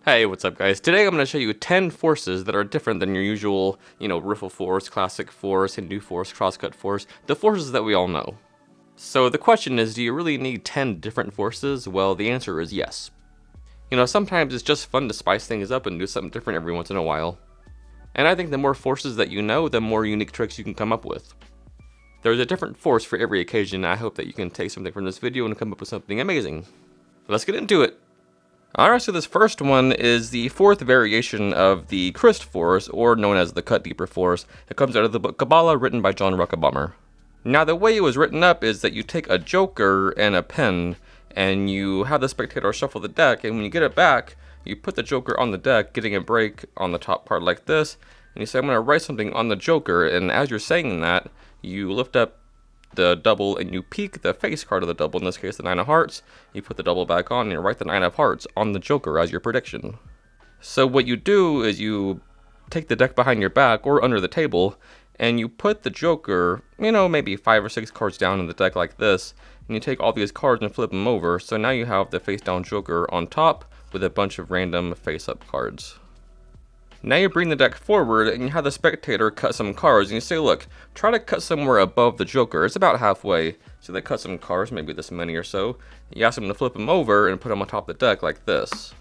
Hey, what's up guys? Today I'm going to show you 10 forces that are different than your usual, riffle force, classic force, Hindu force, crosscut force, the forces that we all know. So the question is, do you really need 10 different forces? Well, the answer is yes. Sometimes it's just fun to spice things up and do something different every once in a while. And I think the more forces that you know, the more unique tricks you can come up with. There's a different force for every occasion, and I hope that you can take something from this video and come up with something amazing. Let's get into it! Alright, so this first one is the fourth variation of the Christ force, or known as the Cut Deeper force. It comes out of the book Kabbalah, written by John Ruckabomber. Now, the way it was written up is that you take a joker and a pen, and you have the spectator shuffle the deck, and when you get it back, you put the joker on the deck, getting a break on the top part like this, and you say, I'm going to write something on the joker, and as you're saying that, you lift up the double and you peek the face card of the double, in this case the 9 of hearts. You put the double back on and you write the 9 of hearts on the joker as your prediction. So what you do is you take the deck behind your back or under the table and you put the joker, maybe 5 or 6 cards down in the deck like this, and you take all these cards and flip them over, so now you have the face down joker on top with a bunch of random face up cards. Now you bring the deck forward and you have the spectator cut some cards and you say, look, try to cut somewhere above the joker. It's about halfway. So they cut some cards, maybe this many or so. You ask them to flip them over and put them on top of the deck like this.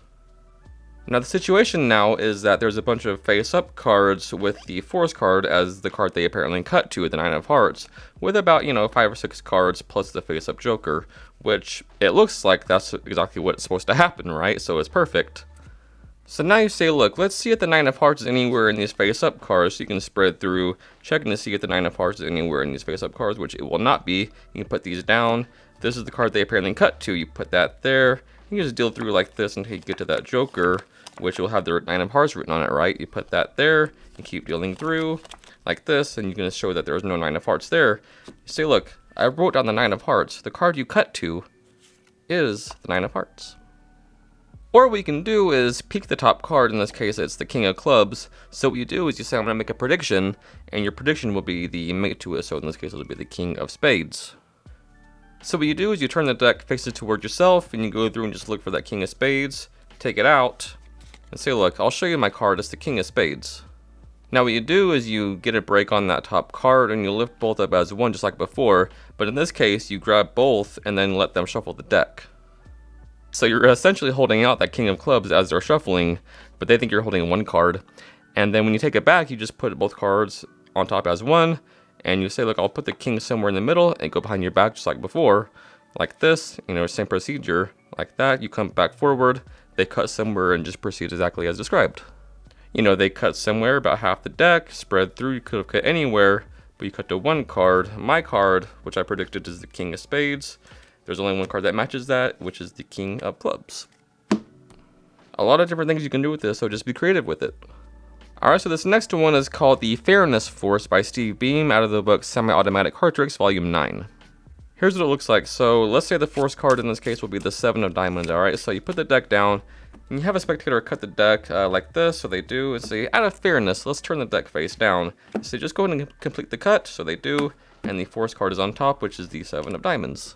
Now the situation now is that there's a bunch of face-up cards with the force card as the card they apparently cut to, the 9 of hearts, with about, 5 or 6 cards plus the face-up joker, which it looks like that's exactly what's supposed to happen, right? So it's perfect. So now you say, look, let's see if the 9 of hearts is anywhere in these face-up cards, so you can spread through, checking to see if the 9 of hearts is anywhere in these face-up cards, which it will not be. You can put these down. This is the card they apparently cut to. You put that there. You can just deal through like this until you get to that joker, which will have the 9 of hearts written on it, right? You put that there, you keep dealing through like this, and you can show that there's no 9 of hearts there. You say, look, I wrote down the 9 of hearts. The card you cut to is the 9 of hearts. Or what you can do is peek the top card, in this case it's the King of Clubs. So what you do is you say, I'm going to make a prediction, and your prediction will be the mate to it, so in this case it will be the King of Spades. So what you do is you turn the deck, face it toward yourself, and you go through and just look for that King of Spades, take it out, and say, look, I'll show you my card, it's the King of Spades. Now what you do is you get a break on that top card, and you lift both up as one just like before, but in this case you grab both and then let them shuffle the deck. So you're essentially holding out that King of Clubs as they're shuffling, but they think you're holding one card. And then when you take it back, you just put both cards on top as one, and you say, look, I'll put the King somewhere in the middle and go behind your back just like before, like this, same procedure, like that. You come back forward, they cut somewhere and just proceed exactly as described. They cut somewhere about half the deck, spread through, you could have cut anywhere, but you cut to one card, my card, which I predicted is the King of Spades. There's only one card that matches that, which is the King of Clubs. A lot of different things you can do with this, so just be creative with it. Alright, so this next one is called the Fairness Force by Steve Beam out of the book Semi-Automatic Card Tricks, Volume 9. Here's what it looks like. So let's say the force card in this case will be the 7 of Diamonds, alright? So you put the deck down, and you have a spectator cut the deck like this, so they do. And say, out of fairness, let's turn the deck face down. So just go ahead and complete the cut, so they do, and the force card is on top, which is the 7 of Diamonds.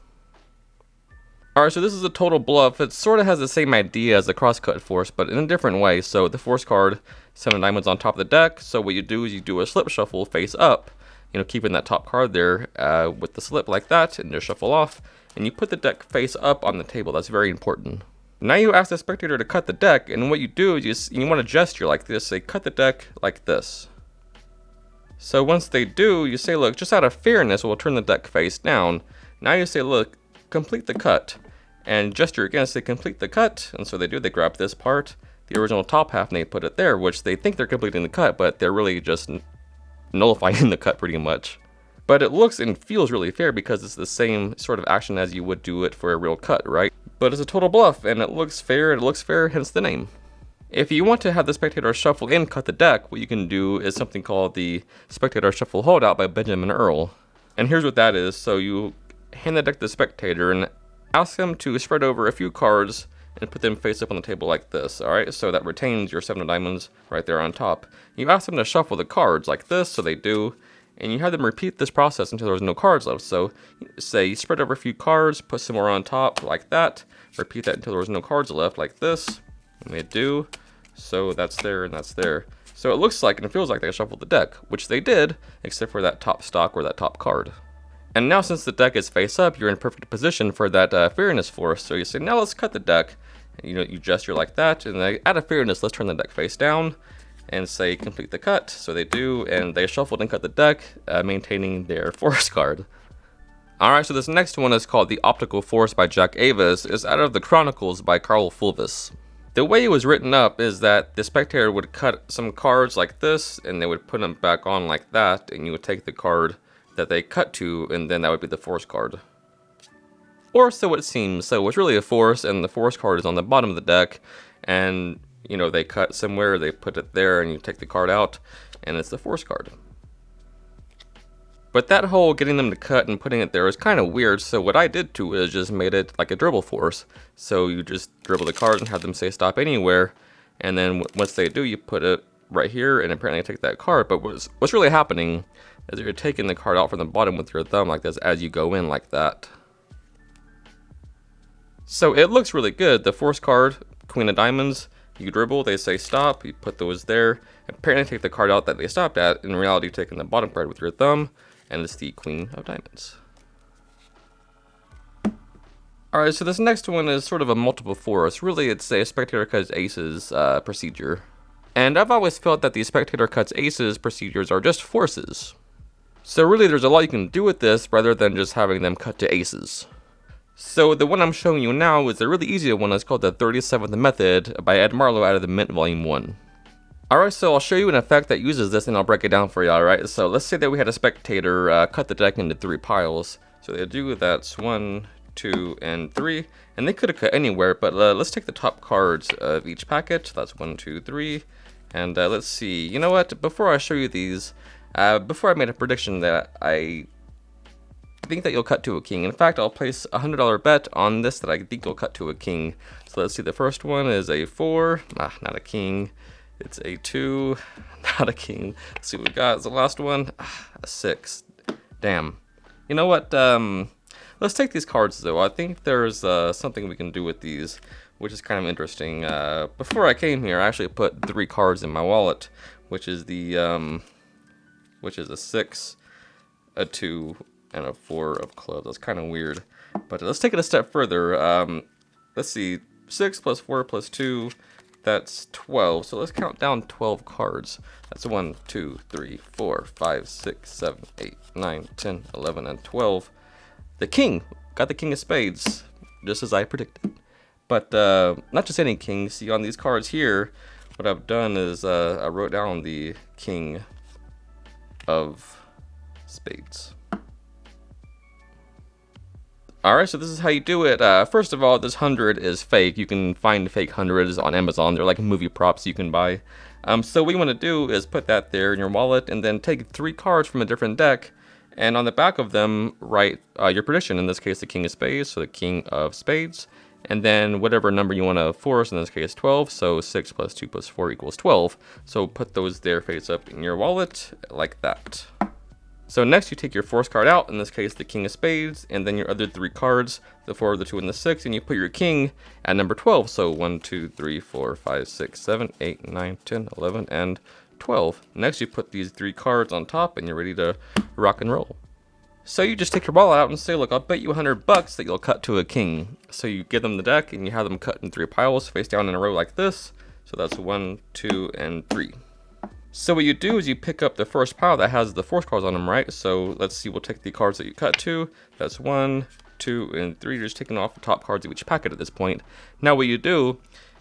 Alright, so this is a total bluff. It sort of has the same idea as the crosscut force, but in a different way. So the force card, 7 of Diamonds on top of the deck. So what you do is you do a slip shuffle face up, keeping that top card there with the slip like that, and just shuffle off. And you put the deck face up on the table. That's very important. Now you ask the spectator to cut the deck, and what you do is you want to gesture like this. Say, cut the deck like this. So once they do, you say, look, just out of fairness, we'll turn the deck face down. Now you say, look, complete the cut, and gesture again, say complete the cut, and so they do. They grab this part, the original top half, and they put it there, which they think they're completing the cut, but they're really just nullifying the cut pretty much. But it looks and feels really fair because it's the same sort of action as you would do it for a real cut, right? But it's a total bluff, and it looks fair, hence the name. If you want to have the spectator shuffle and cut the deck, what you can do is something called the Spectator Shuffle Holdout by Benjamin Earl. And here's what that is. So you hand the deck to the spectator and ask them to spread over a few cards and put them face up on the table like this, alright? So that retains your 7 of Diamonds right there on top. You ask them to shuffle the cards like this, so they do, and you have them repeat this process until there's no cards left. So say spread over a few cards, put some more on top like that, repeat that until there's no cards left like this, and they do. So that's there and that's there. So it looks like and it feels like they shuffled the deck, which they did, except for that top stock or that top card. And now since the deck is face up, you're in perfect position for that Fairness Force. So you say, now let's cut the deck. And, you gesture like that, and then out of fairness, let's turn the deck face down and say complete the cut. So they do, and they shuffled and cut the deck, maintaining their force card. Alright, so this next one is called The Optical Force by Jack Avis. It's out of the Chronicles by Carl Fulvis. The way it was written up is that the spectator would cut some cards like this, and they would put them back on like that, and you would take the card that they cut to, and then that would be the force card. Or so it seems. So it's really a force, and the force card is on the bottom of the deck, and they cut somewhere, they put it there, and you take the card out, and it's the force card. But that whole getting them to cut and putting it there is kind of weird, so what I did to it is just made it like a dribble force. So you just dribble the cards and have them say stop anywhere, and then once they do, you put it right here, and apparently take that card. But what's really happening is you're taking the card out from the bottom with your thumb like this as you go in like that. So it looks really good. The force card, Queen of Diamonds, you dribble, they say stop, you put those there, apparently take the card out that they stopped at, in reality taking the bottom card with your thumb, and it's the Queen of Diamonds. Alright, so this next one is sort of a multiple force. Really, it's a spectator cuts aces procedure. And I've always felt that the spectator cuts aces procedures are just forces. So really, there's a lot you can do with this rather than just having them cut to aces. So the one I'm showing you now is a really easy one. It's called the 37th Method by Ed Marlowe out of the Mint Volume 1. Alright, so I'll show you an effect that uses this and I'll break it down for you, alright? So let's say that we had a spectator cut the deck into 3 piles. So they do that's 1, 2, and 3. And they could have cut anywhere, but let's take the top cards of each packet. That's 1, 2, 3. And let's see. You know what? Before I show you these, before I made a prediction that I think that you'll cut to a king. In fact, I'll place a $100 bet on this that I think you'll cut to a king. So let's see, the first one is a 4, not a king. It's a 2, not a king. Let's see what we got as the last one, a 6. Damn. You know what, let's take these cards though. I think there's something we can do with these, which is kind of interesting. Before I came here, I actually put 3 cards in my wallet, which is the, which is a 6, a 2, and a 4 of clubs. That's kind of weird. But let's take it a step further. Let's see, 6 plus 4 plus 2, that's 12. So let's count down 12 cards. That's 1, 2, 3, 4, 5, 6, 7, 8, 9, 10, 11, and 12. The king. Got the king of spades, just as I predicted. But not just any king. See, on these cards here, what I've done is I wrote down the king of spades. Alright, so this is how you do it. First of all, this 100 is fake. You can find fake 100s on Amazon. They're like movie props you can buy. So what you want to do is put that there in your wallet and then take 3 cards from a different deck, and on the back of them write your prediction. In this case, the king of spades, so the king of spades, and then whatever number you want to force, in this case 12, so 6 plus 2 plus 4 equals 12. So put those there face up in your wallet like that. So next you take your force card out, in this case the king of spades, and then your other 3 cards, the 4, the 2, and the 6, and you put your king at number 12. So 1, 2, 3, 4, 5, 6, 7, 8, 9, 10, 11, and 12. Next you put these 3 cards on top and you're ready to rock and roll. So you just take your ball out and say, look, I'll bet you $100 that you'll cut to a king. So you give them the deck and you have them cut in 3 piles face down in a row like this. So that's 1, 2, and 3. So what you do is you pick up the first pile that has the force cards on them, right? So let's see, we'll take the cards that you cut to. That's 1, 2, and 3. You're just taking off the top cards of each packet at this point. Now what you do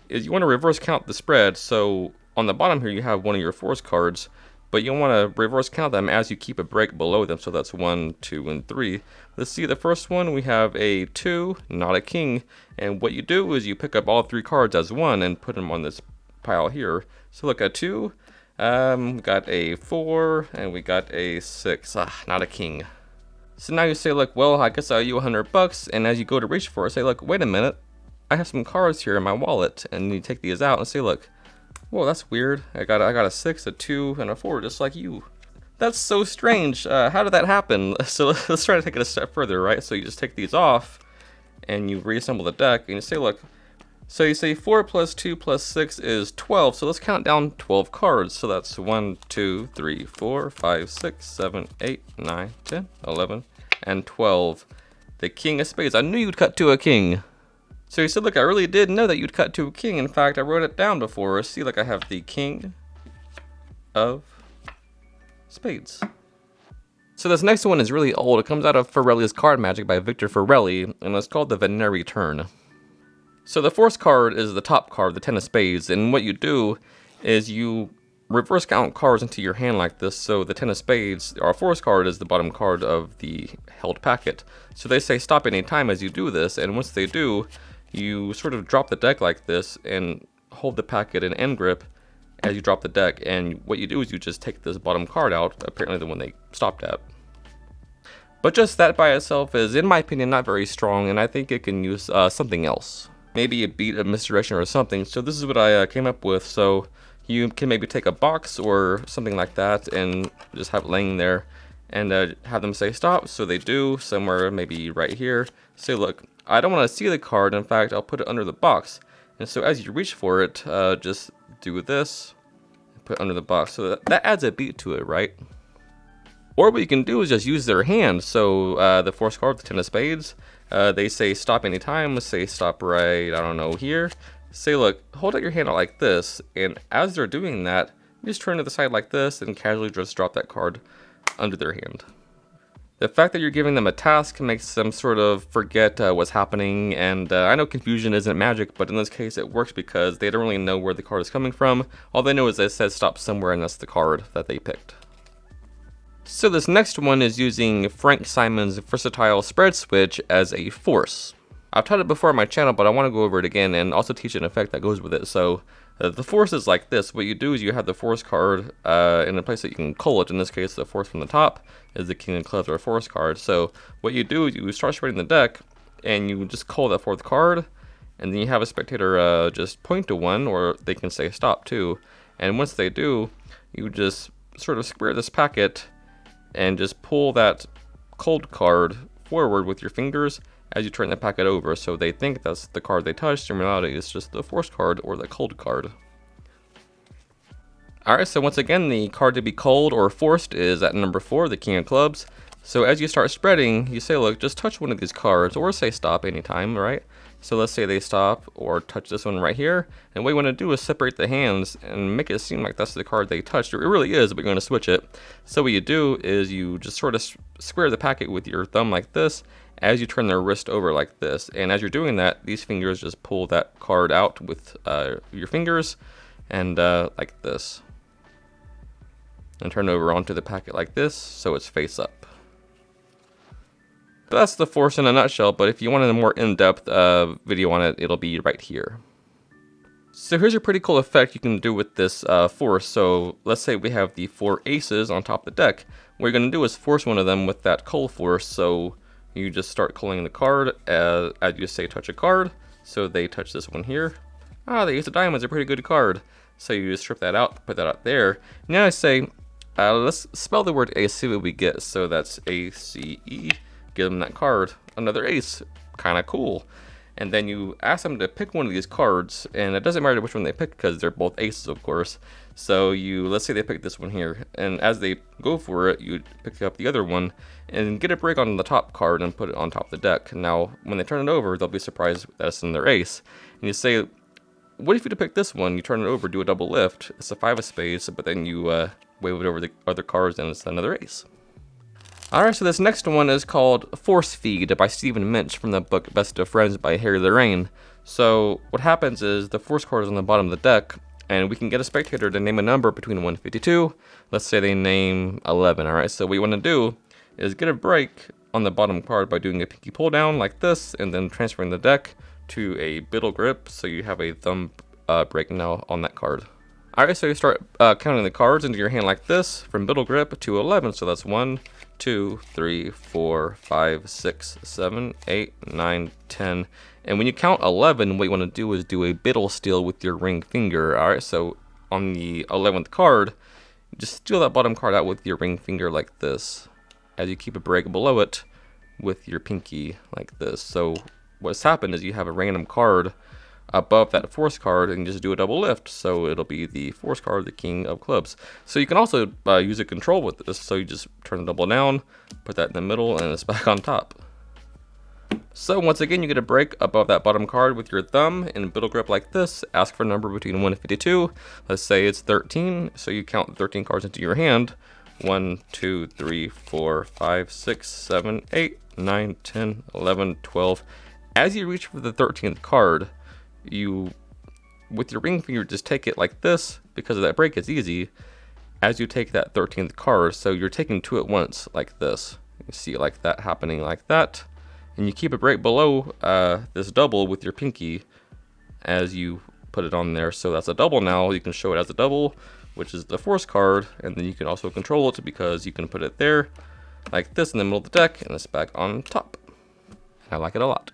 is you want to reverse count the spread. So on the bottom here you have one of your force cards, but you want to reverse count them as you keep a break below them. So that's 1, 2, and 3. Let's see, the first one we have a 2, not a king. And what you do is you pick up all 3 cards as 1 and put them on this pile here. So look, at 2. We got a 4, and we got a 6. Not a king. So now you say, look, well, I guess I owe you $100, and as you go to reach for it, say, look, wait a minute, I have some cards here in my wallet, and you take these out and say, look, whoa, that's weird. I got a 6, a 2, and a 4, just like you. That's so strange. How did that happen? So let's try to take it a step further, right? So you just take these off, and you reassemble the deck, and you say, look, So you say 4 plus 2 plus 6 is 12. So let's count down 12 cards. So that's 1, 2, 3, 4, 5, 6, 7, 8, 9, 10, 11, and 12. The king of spades. I knew you'd cut to a king. So you said, look, I really did know that you'd cut to a king. In fact, I wrote it down before. See, like I have the king of spades. So this next one is really old. It comes out of Ferrelli's Card Magic by Victor Ferrelli, and it's called the Veneri Turn. So the force card is the top card, the 10 of spades, and what you do is you reverse count cards into your hand like this. So the 10 of spades, our force card, is the bottom card of the held packet. So they say stop any time as you do this, and once they do, you sort of drop the deck like this and hold the packet in end grip as you drop the deck, and what you do is you just take this bottom card out, apparently the one they stopped at. But just that by itself is, in my opinion, not very strong, and I think it can use something else. Maybe a beat, a misdirection, or something. So this is what I came up with. So you can maybe take a box or something like that and just have it laying there and have them say stop. So they do, somewhere maybe right here. Say, look, I don't want to see the card. In fact, I'll put it under the box. And so as you reach for it, just do this, put it under the box. So that adds a beat to it, right? Or what you can do is just use their hand. So the force card, the 10 of spades, they say stop anytime. Let's say stop right, I don't know, here. Say, look, hold out your hand out like this. And as they're doing that, you just turn to the side like this and casually just drop that card under their hand. The fact that you're giving them a task makes them sort of forget what's happening. And I know confusion isn't magic, but in this case it works because they don't really know where the card is coming from. All they know is that it says stop somewhere, and that's the card that they picked. So this next one is using Frank Simon's versatile spread switch as a force. I've taught it before on my channel, but I want to go over it again and also teach an effect that goes with it. So the force is like this. What you do is you have the force card in a place that you can cull it. In this case, the force from the top is the king of clubs or force card. So what you do is you start spreading the deck and you just cull that fourth card, and then you have a spectator just point to one, or they can say stop too. And once they do, you just sort of square this packet and just pull that cold card forward with your fingers as you turn the packet over. So they think that's the card they touched. In reality, it's just the force card or the cold card. Alright, so once again, the card to be cold or forced is at number 4, the king of clubs. So as you start spreading, you say, look, just touch one of these cards, or say stop anytime, right? So let's say they stop or touch this one right here. And what you want to do is separate the hands and make it seem like that's the card they touched. It really is, but you're going to switch it. So what you do is you just sort of square the packet with your thumb like this as you turn their wrist over like this. And as you're doing that, these fingers just pull that card out with your fingers and like this. And turn it over onto the packet like this so it's face up. But that's the force in a nutshell, but if you want a more in-depth video on it, it'll be right here. So here's a pretty cool effect you can do with this force. So let's say we have the 4 aces on top of the deck. What you're going to do is force one of them with that cull force. So you just start culling the card as you say touch a card. So they touch this one here. Ah, the ace of diamonds is a pretty good card. So you just strip that out, put that out there. Now I say, let's spell the word ace, see what we get. So that's A-C-E. Give them that card, another ace, kind of cool. And then you ask them to pick one of these cards, and it doesn't matter which one they pick because they're both aces, of course. So let's say they pick this one here, and as they go for it, you pick up the other one and get a break on the top card and put it on top of the deck. Now, when they turn it over, they'll be surprised that it's in their ace. And you say, what if you pick this one? You turn it over, do a double lift. It's a 5 of spades, but then you wave it over the other cards, and it's another ace. Alright, so this next one is called Force Feed by Stephen Minch from the book Best of Friends by Harry Lorraine. So what happens is the force card is on the bottom of the deck, and we can get a spectator to name a number between 1 and 52. Let's say they name 11, alright? So what you want to do is get a break on the bottom card by doing a pinky pull down like this, and then transferring the deck to a biddle grip, so you have a thumb break now on that card. Alright, so you start counting the cards into your hand like this, from biddle grip to 11, so that's 1, 2, 3, 4, 5, 6, 7, 8, 9, 10. And when you count 11, what you want to do is do a biddle steal with your ring finger. Alright, so on the 11th card, just steal that bottom card out with your ring finger like this, as you keep a break below it with your pinky like this. So what's happened is you have a random card above that force card and just do a double lift. So it'll be the force card, the king of clubs. So you can also use a control with this. So you just turn the double down, put that in the middle, and it's back on top. So once again, you get a break above that bottom card with your thumb in middle grip like this. Ask for a number between 1 and 52. Let's say it's 13. So you count 13 cards into your hand. 1, 2, 3, 4, 5, 6, 7, 8, 9, 10, 11, 12. As you reach for the 13th card, you, with your ring finger, just take it like this. Because of that break, it's easy. As you take that 13th card, so you're taking 2 at once like this. You see it like that happening like that. And you keep it right below this double with your pinky as you put it on there. So that's a double now. You can show it as a double, which is the force card. And then you can also control it because you can put it there like this in the middle of the deck and it's back on top. I like it a lot.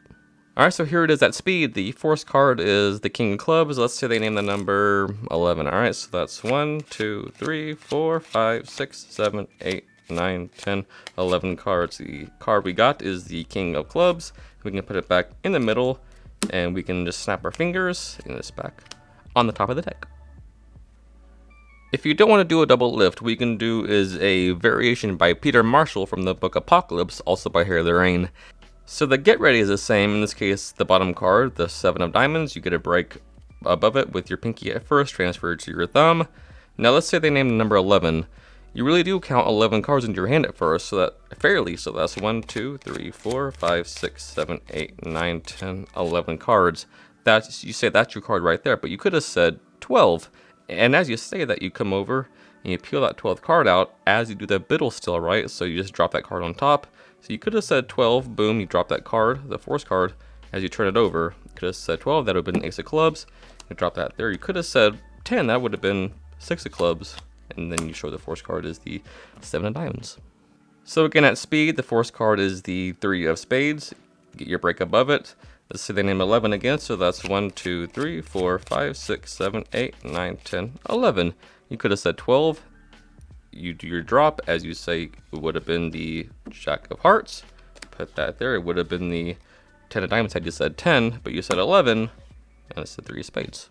Alright, so here it is at speed. The force card is the king of clubs. Let's say they name the number 11. Alright, so that's 1, 2, 3, 4, 5, 6, 7, 8, 9, 10, 11 cards. The card we got is the king of clubs. We can put it back in the middle and we can just snap our fingers and it's back on the top of the deck. If you don't want to do a double lift, what you can do is a variation by Peter Marshall from the book Apocalypse, also by Harry Lorraine. So the get ready is the same. In this case, the bottom card, the 7 of diamonds, you get a break above it with your pinky at first, transfer it to your thumb. Now let's say they named the number 11. You really do count 11 cards into your hand at first, so that's 1, 2, 3, 4, 5, 6, 7, 8, 9, 10, 11 cards. You say that's your card right there, but you could have said 12. And as you say that, you come over and you peel that 12th card out as you do the biddle still, right? So you just drop that card on top. So you could have said 12, boom, you drop that card, the force card, as you turn it over. You could have said 12, that would have been ace of clubs. You drop that there. You could have said 10, that would have been 6 of clubs. And then you show the force card is the 7 of diamonds. So again, at speed, the force card is the 3 of spades. Get your break above it. Let's say they name 11 again, so that's 1, 2, 3, 4, 5, 6, 7, 8, 9, 10, 11. You could have said 12. You do your drop, as you say, it would have been the jack of hearts. Put that there. It would have been the 10 of diamonds had you said 10, but you said 11, and it's the 3 of spades.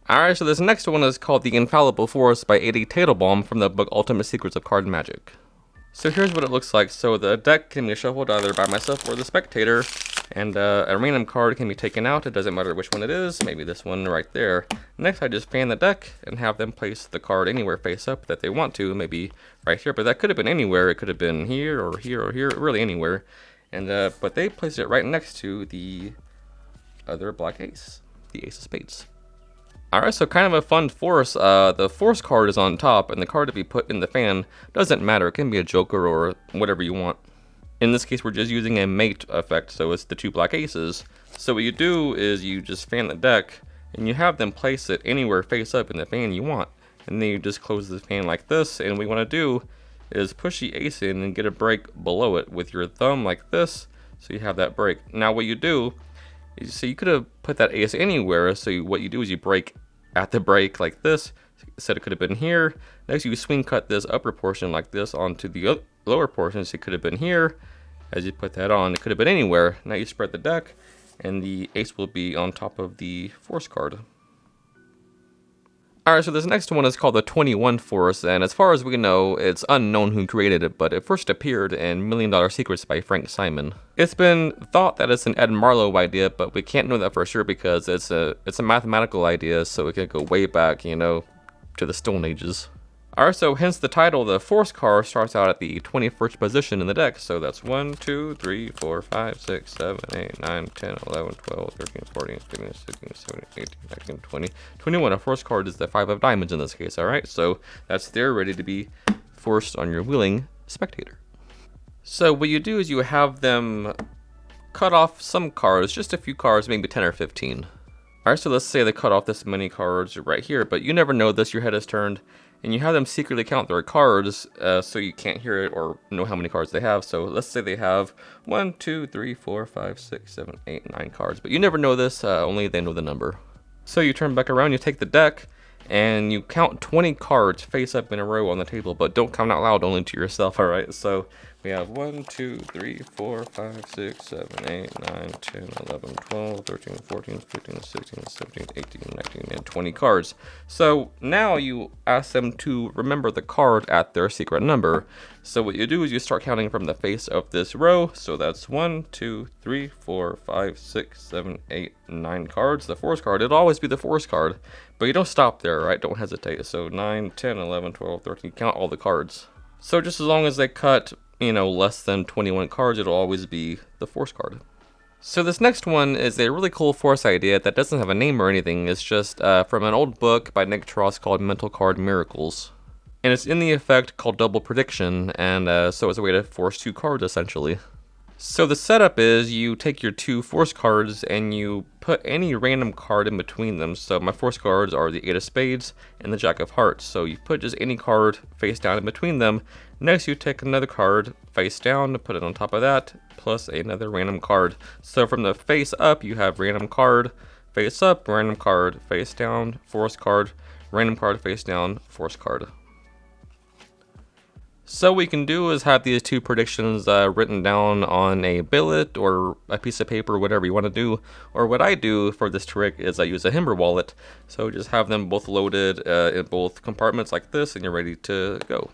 Alright, so this next one is called The Infallible Force by A.D. Teitelbaum from the book Ultimate Secrets of Card Magic. So here's what it looks like. So the deck can be shuffled either by myself or the spectator, and a random card can be taken out. It doesn't matter which one it is, maybe this one right there. Next, I just fan the deck and have them place the card anywhere face up that they want to, maybe right here, but that could have been anywhere. It could have been here or here or here, really anywhere. And but they placed it right next to the other black ace, the ace of spades. Alright, so kind of a fun force. The force card is on top, and the card to be put in the fan doesn't matter. It can be a joker or whatever you want. In this case, we're just using a mate effect, so it's the 2 black aces. So what you do is you just fan the deck, and you have them place it anywhere face up in the fan you want. And then you just close the fan like this, and what you want to do is push the ace in and get a break below it with your thumb like this, so you have that break. Now what you do is, so you could have put that ace anywhere, so what you do is you break at the break like this. Said it could have been here. Next you swing cut this upper portion like this onto the lower portion, so it could have been here. As you put that on, it could have been anywhere. Now you spread the deck and the ace will be on top of the force card. Alright, so this next one is called the 21 Force, and as far as we know, it's unknown who created it, but it first appeared in $1 Million Secrets by Frank Simon. It's been thought that it's an Ed Marlowe idea, but we can't know that for sure because it's a mathematical idea, so it can go way back, you know, to the Stone Ages. Alright, so hence the title, the force card starts out at the 21st position in the deck. So that's 1, 2, 3, 4, 5, 6, 7, 8, 9, 10, 11, 12, 13, 14, 15, 16, 17, 18, 19, 20, 21. A force card is the 5 of diamonds in this case, alright? So that's there ready to be forced on your willing spectator. So what you do is you have them cut off some cards, just a few cards, maybe 10 or 15. Alright, so let's say they cut off this many cards right here, but you never know this, your head is turned. And you have them secretly count their cards, so you can't hear it or know how many cards they have. So let's say they have 1, 2, 3, 4, 5, 6, 7, 8, 9 cards. But you never know this, only they know the number. So you turn back around, you take the deck, and you count 20 cards face up in a row on the table. But don't count out loud, only to yourself, alright? So We have 1, 2, 3, 4, 5, 6, 7, 8, 9, 10, 11, 12, 13, 14, 15, 16, 17, 18, 19, and 20 cards. So now you ask them to remember the card at their secret number. So what you do is you start counting from the face of this row. So that's 1, 2, 3, 4, 5, 6, 7, 8, 9 cards. The force card, it'll always be the force card. But you don't stop there, right? Don't hesitate. So 9, 10, 11, 12, 13, count all the cards. So just as long as they cut, less than 21 cards, it'll always be the force card. So this next one is a really cool force idea that doesn't have a name or anything. It's just from an old book by Nick Tross called Mental Card Miracles. And it's in the effect called Double Prediction, and so it's a way to force 2 cards essentially. So the setup is you take your 2 force cards and you put any random card in between them. So my force cards are the 8 of spades and the Jack of hearts. So you put just any card face down in between them. Next you take another card face down, put it on top of that, plus another random card. So from the face up you have random card, face up, random card, face down, force card, random card, face down, force card. So what we can do is have these 2 predictions written down on a billet or a piece of paper, whatever you want to do. Or what I do for this trick is I use a Himber wallet. So just have them both loaded in both compartments like this, and you're ready to go.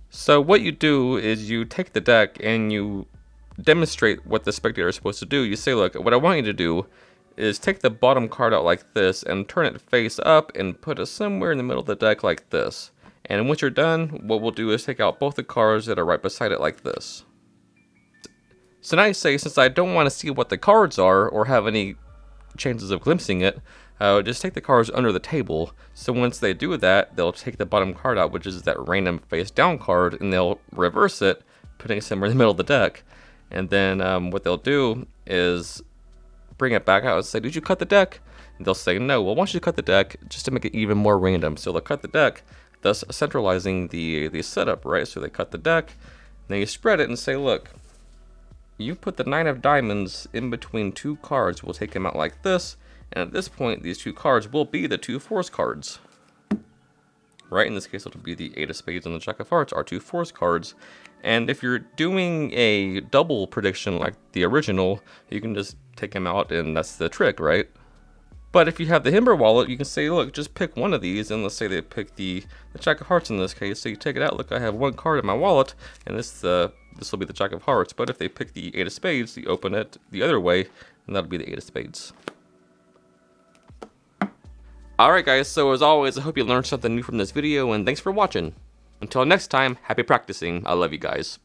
So what you do is you take the deck and you demonstrate what the spectator is supposed to do. You say, look, what I want you to do is take the bottom card out like this and turn it face up and put it somewhere in the middle of the deck like this. And once you're done, what we'll do is take out both the cards that are right beside it like this. So now you say, since I don't want to see what the cards are or have any chances of glimpsing it, just take the cards under the table. So once they do that, they'll take the bottom card out, which is that random face down card, and they'll reverse it, putting it somewhere in the middle of the deck. And then what they'll do is bring it back out and say, did you cut the deck? And they'll say no. Well, why don't you cut the deck just to make it even more random? So they'll cut the deck, thus centralizing the setup, right? So they cut the deck, then you spread it and say, look, you put the 9 of diamonds in between 2 cards. We'll take them out like this, and at this point, these 2 cards will be the 2 force cards. Right, in this case, it'll be the 8 of spades and the Jack of hearts are 2 force cards. And if you're doing a double prediction like the original, you can just take them out and that's the trick, right? But if you have the Himber wallet, you can say, look, just pick one of these, and let's say they pick the Jack of hearts in this case. So you take it out, look, I have 1 card in my wallet, and this will be the Jack of hearts. But if they pick the 8 of spades, you open it the other way, and that'll be the 8 of spades. Alright guys, so as always, I hope you learned something new from this video, and thanks for watching. Until next time, happy practicing. I love you guys.